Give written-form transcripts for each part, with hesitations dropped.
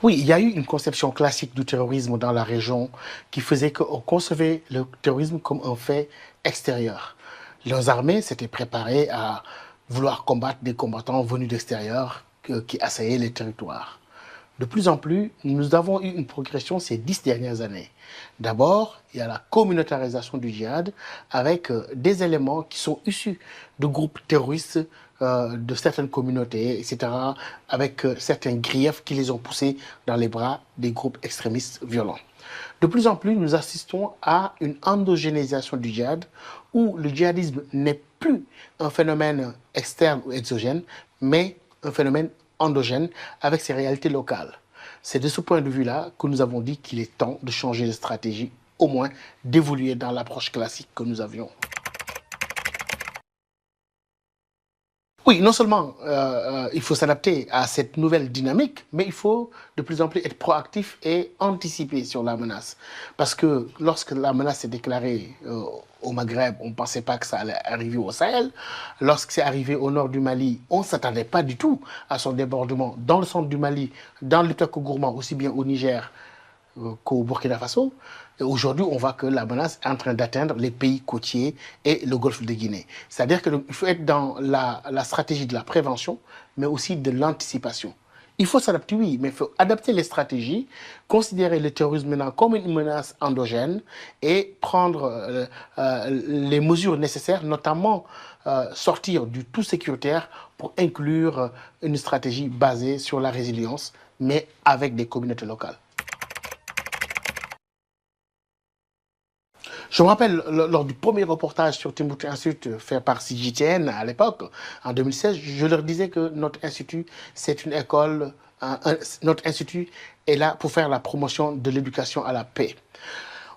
Oui, il y a eu une conception classique du terrorisme dans la région qui faisait qu'on concevait le terrorisme comme un fait extérieur. Leurs armées s'étaient préparées à vouloir combattre des combattants venus d'extérieur qui assaillaient les territoires. De plus en plus, nous avons eu une progression ces 10 dernières années. D'abord, il y a la communautarisation du djihad avec des éléments qui sont issus de groupes terroristes de certaines communautés, etc., avec certains griefs qui les ont poussés dans les bras des groupes extrémistes violents. De plus en plus, nous assistons à une endogénéisation du djihad où le djihadisme n'est plus un phénomène externe ou exogène, mais un phénomène endogène avec ses réalités locales. C'est de ce point de vue-là que nous avons dit qu'il est temps de changer de stratégie, au moins d'évoluer dans l'approche classique que nous avions. Oui, non seulement il faut s'adapter à cette nouvelle dynamique, mais il faut de plus en plus être proactif et anticiper sur la menace. Parce que lorsque la menace s'est déclarée au Maghreb, on ne pensait pas que ça allait arriver au Sahel. Lorsque c'est arrivé au nord du Mali, on ne s'attendait pas du tout à son débordement dans le centre du Mali, dans le Gourmand, aussi bien au Niger qu'au Burkina Faso. Et aujourd'hui, on voit que la menace est en train d'atteindre les pays côtiers et le golfe de Guinée. C'est-à-dire qu'il faut être dans la stratégie de la prévention, mais aussi de l'anticipation. Il faut s'adapter, oui, mais il faut adapter les stratégies, considérer le terrorisme maintenant comme une menace endogène et prendre les mesures nécessaires, notamment sortir du tout sécuritaire pour inclure une stratégie basée sur la résilience, mais avec des communautés locales. Je me rappelle, lors du premier reportage sur Timbuktu Institute fait par CGTN à l'époque, en 2016, je leur disais que notre institut, c'est une école, notre institut est là pour faire la promotion de l'éducation à la paix.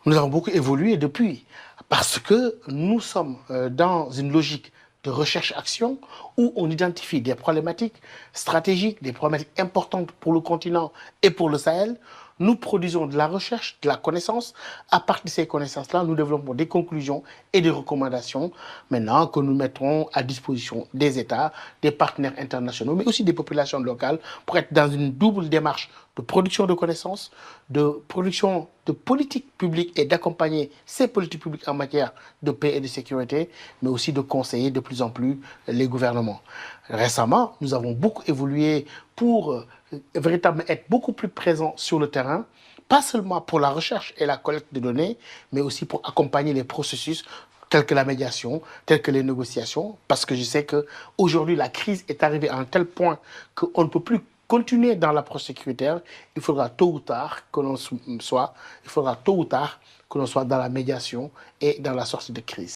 Nous avons beaucoup évolué depuis, parce que nous sommes dans une logique de recherche-action où on identifie des problématiques stratégiques, des problématiques importantes pour le continent et pour le Sahel. Nous produisons de la recherche, de la connaissance. À partir de ces connaissances-là, nous développons des conclusions et des recommandations maintenant que nous mettrons à disposition des États, des partenaires internationaux, mais aussi des populations locales pour être dans une double démarche de production de connaissances, de production de politiques publiques et d'accompagner ces politiques publiques en matière de paix et de sécurité, mais aussi de conseiller de plus en plus les gouvernements. Récemment, nous avons beaucoup évolué pour véritablement être beaucoup plus présents sur le terrain, pas seulement pour la recherche et la collecte de données, mais aussi pour accompagner les processus tels que la médiation, tels que les négociations, parce que je sais qu'aujourd'hui, la crise est arrivée à un tel point qu'on ne peut plus continuer dans l'approche sécuritaire. Il faudra tôt ou tard que l'on soit dans la médiation et dans la sortie de crise.